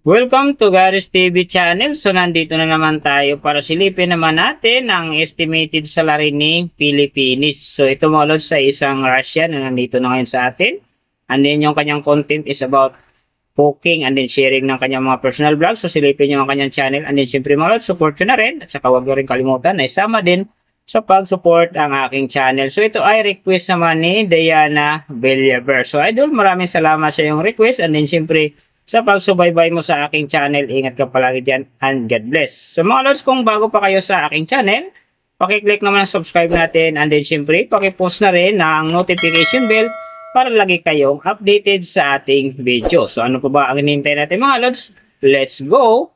Welcome to Garis TV channel. So nandito na naman tayo para silipin naman natin ang estimated salary ni Pilipinis. So ito mga lods sa isang Russian na nandito na ngayon sa atin. And then yung kanyang content is about cooking and then sharing ng kanyang mga personal vlogs. So silipin nyo ang kanyang channel. And then syempre mga lods, support nyo na rin. At saka huwag nyo rin kalimutan na isama din sa pag-support ang aking channel. So ito ay request naman ni Diana Villaver. So idol, maraming salamat sa iyong request. And then syempre sa pagsubaybay mo sa aking channel, ingat ka palagi dyan and God bless. So mga lods, kung bago pa kayo sa aking channel, pakiclick naman ang subscribe natin and then syempre pakipost na rin ang notification bell para lagi kayong updated sa ating video. So ano pa ba ang hinihintay natin mga lods? Let's go!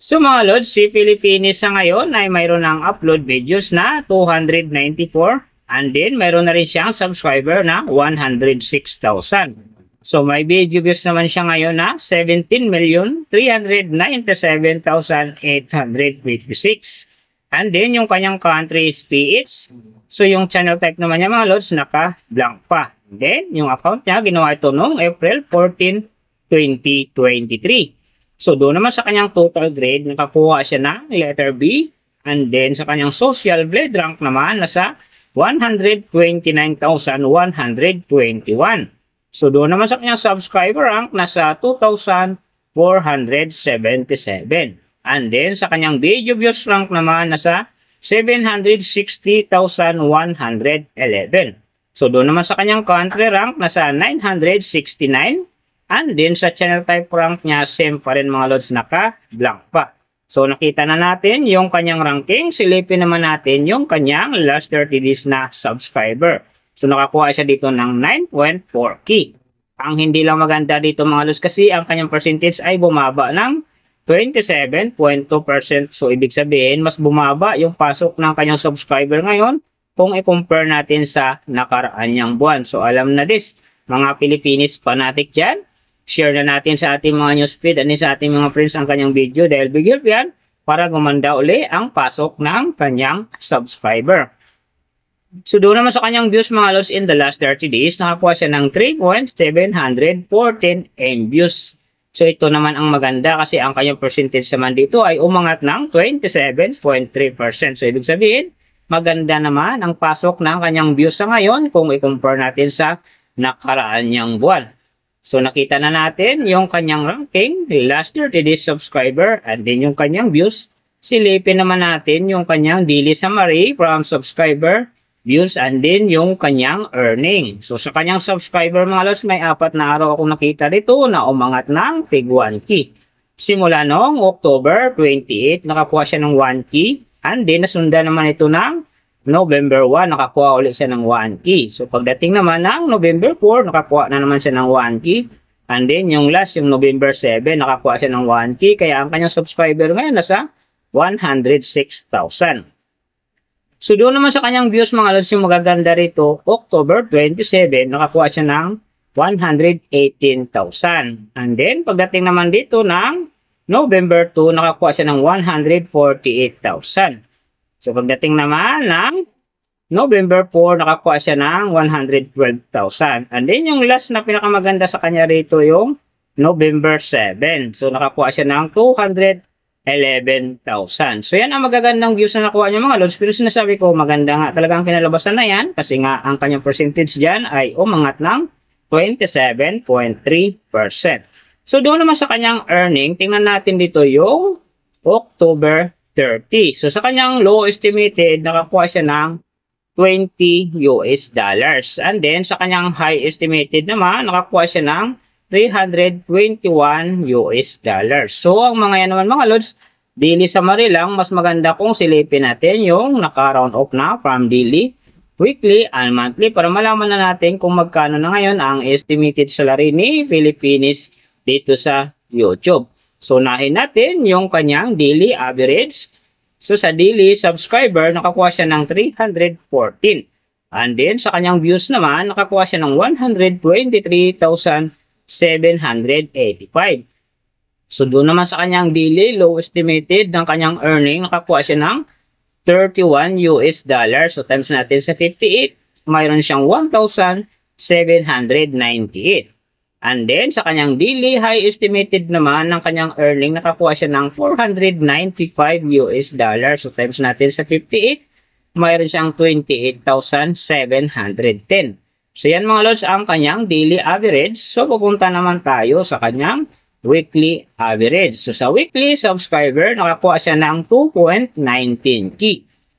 So mga lods, si Pilipinis sa ngayon ay mayroon ng upload videos na 294 and then mayroon na rin siyang subscriber na 106,000. So may video views naman siya ngayon na 17,397,856. And then yung kanyang country is PH. So yung channel type naman niya mga lods naka-blank pa. And then yung account niya ginawa ito noong April 14, 2023. So, doon naman sa kanyang total grade, nakakuha siya ng letter B. And then, sa kanyang social blade rank naman, nasa 129,121. So, doon naman sa kanyang subscriber rank, nasa 2,477. And then, sa kanyang video views rank naman, nasa 760,111. So, doon naman sa kanyang country rank, nasa 969. And then sa channel type rank niya, same pa rin mga lods, naka-blank pa. So nakita na natin yung kanyang ranking. Silipin naman natin yung kanyang last 30 days na subscriber. So nakakuha siya dito ng 9.4K. Ang hindi lang maganda dito mga lods kasi ang kanyang percentage ay bumaba ng 27.2%. So ibig sabihin mas bumaba yung pasok ng kanyang subscriber ngayon kung i-compare natin sa nakaraan niyang buwan. So alam na this, mga Pilipinis fanatic dyan. Share na natin sa ating mga newsfeed at sa ating mga friends ang kanyang video dahil bigil yan para gumanda uli ang pasok ng kanyang subscriber. So doon naman sa kanyang views mga lods in the last 30 days, nakakuha siya ng 3.714 views. So ito naman ang maganda kasi ang kanyang percentage naman dito ay umangat ng 27.3%. So ibig sabihin, maganda naman ang pasok ng kanyang views sa ngayon kung i-compare natin sa nakaraan niyang buwan. So nakita na natin yung kanyang ranking, last 30 days subscriber, and then yung kanyang views. Silipin naman natin yung kanyang daily summary from subscriber, views, and then yung kanyang earning. So sa kanyang subscriber mga lods, may 4 na araw akong nakita dito na umangat ng tig 1K. Simula noong October 28, nakakuha siya ng 1K, and then nasundan naman ito ng November 1, nakakuha ulit siya ng 1K. So, pagdating naman ng November 4, nakakuha na naman siya ng 1K. And then, yung last, yung November 7, nakakuha siya ng 1K. Kaya, ang kanyang subscriber ngayon nasa 106,000. So, doon naman sa kanyang views, mga lods, yung magaganda rito, October 27, nakakuha siya ng 118,000. And then, pagdating naman dito ng November 2, nakakuha siya ng 148,000. So, pagdating naman ng November 4, nakakuha siya ng 112,000. And then, yung last na pinakamaganda sa kanya rito, yung November 7. So, nakakuha siya ng 211,000. So, yan ang magagandang views na nakuha niya mga lods. Pero sinasabi ko, maganda nga talaga ang kinalabasan na yan. Kasi nga, ang kanyang percentage dyan ay umangat ng 27.3%. So, doon naman sa kanyang earning, tingnan natin dito yung October 30. So, sa kanyang low estimated, nakakuha siya ng $20. And then, sa kanyang high estimated naman, nakakuha siya ng $321. So, ang mga yan naman mga lods, daily summary lang, mas maganda kung silipin natin yung naka-round off na from daily, weekly, and monthly para malaman na natin kung magkano na ngayon ang estimated salary ni Pilipinis dito sa YouTube. So, unahin natin yung kanyang daily average. So, sa daily subscriber, nakakuha siya ng 314. And then, sa kanyang views naman, nakakuha siya ng 123,785. So, doon naman sa kanyang daily low estimated ng kanyang earning, nakakuha siya ng 31 US dollars. So times natin sa 58, mayroon siyang 1,798. And then, sa kanyang daily high estimated naman ng kanyang earning, nakakuha siya ng 495 US dollars. So times natin sa 58, mayroon siyang 28,710. So yan mga lods ang kanyang daily average. So pupunta naman tayo sa kanyang weekly average. So sa weekly subscriber, nakakuha siya ng 2.19k.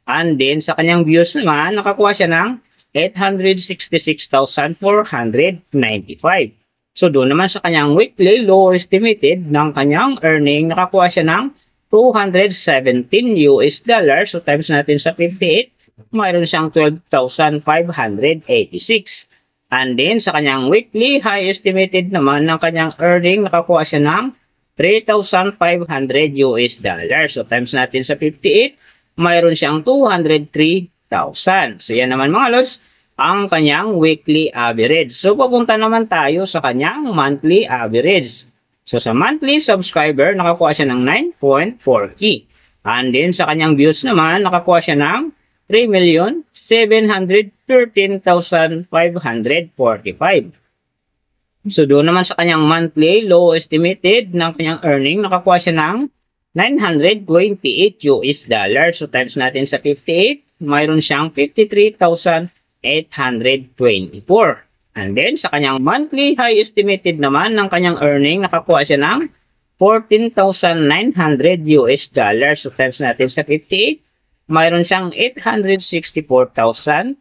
And then sa kanyang views naman, nakakuha siya ng 866,495. So doon naman sa kanyang weekly low estimated ng kanyang earning, nakakuha siya ng 217 US dollars. So times natin sa 58, mayroon siyang 12,586. And then sa kanyang weekly high estimated naman ng kanyang earning, nakakuha siya ng 3,500 US dollars. So times natin sa 58, mayroon siyang 203,000. So yan naman mga lods, ang kanyang weekly average. So pupunta naman tayo sa kanyang monthly average. So sa monthly subscriber, nakakuha siya ng 9.4k. And then sa kanyang views naman, nakakuha siya ng 3,713,545. So doon naman sa kanyang monthly low estimated ng kanyang earning, nakakuha siya ng 928 US dollars. So times natin sa 58, mayroon siyang 53,824. And then sa kanyang monthly high estimated naman ng kanyang earning, nakakuha siya ng 14,900 US dollars. So times natin sa 58, mayroon siyang 864,200.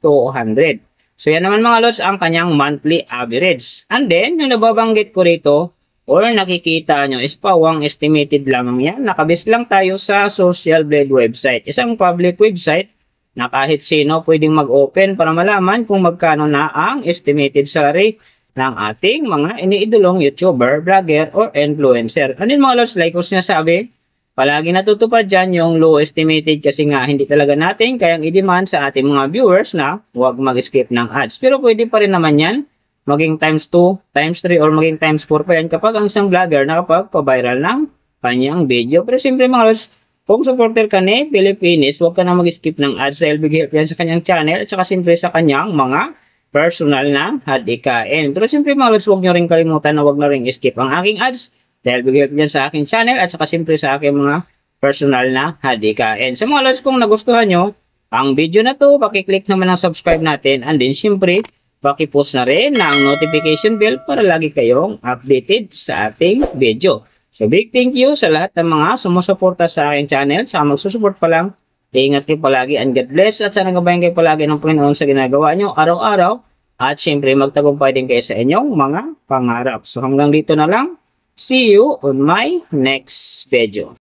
So yan naman mga lods ang kanyang monthly average. And then yung nababanggit ko rito or nakikita nyo is pawang estimated lamang yan. Nakabase lang tayo sa Social Blade website. Isang public website na kahit sino pwedeng mag-open para malaman kung magkano na ang estimated salary ng ating mga iniidolong YouTuber, vlogger, or influencer. Ano yung mga lods, like ko sinasabi, palagi natutupad dyan yung low estimated kasi nga hindi talaga natin kayang i-demand sa ating mga viewers na huwag mag-skip ng ads. Pero pwede pa rin naman yan maging times 2, times 3, or maging times 4 pa yan kapag ang isang vlogger nakapag-viral ng kanyang video. Pero siyempre mga lods, kung supporter ka ni Pilipinis, huwag ka na mag-skip ng ads dahil big help yan sa kanyang channel at saka siyempre sa kanyang mga personal na hadikain. Pero siyempre mga lods, huwag nyo rin kalimutan na huwag na rin skip ang aking ads dahil big help yan sa aking channel at saka siyempre sa aking mga personal na hadikain. Sa mga lods, kung nagustuhan nyo ang video na to, pakiclick naman ang subscribe natin and then siyempre pakipost na rin ng notification bell para lagi kayong updated sa ating video. So big thank you sa lahat ng mga sumusuporta sa aking channel. Sa magsusupport pa lang, ingat kayo palagi and God bless. At sana gabayan kayo palagi ng Panginoon sa ginagawa nyo araw-araw. At syempre magtagumpay din kayo sa inyong mga pangarap. So hanggang dito na lang. See you on my next video.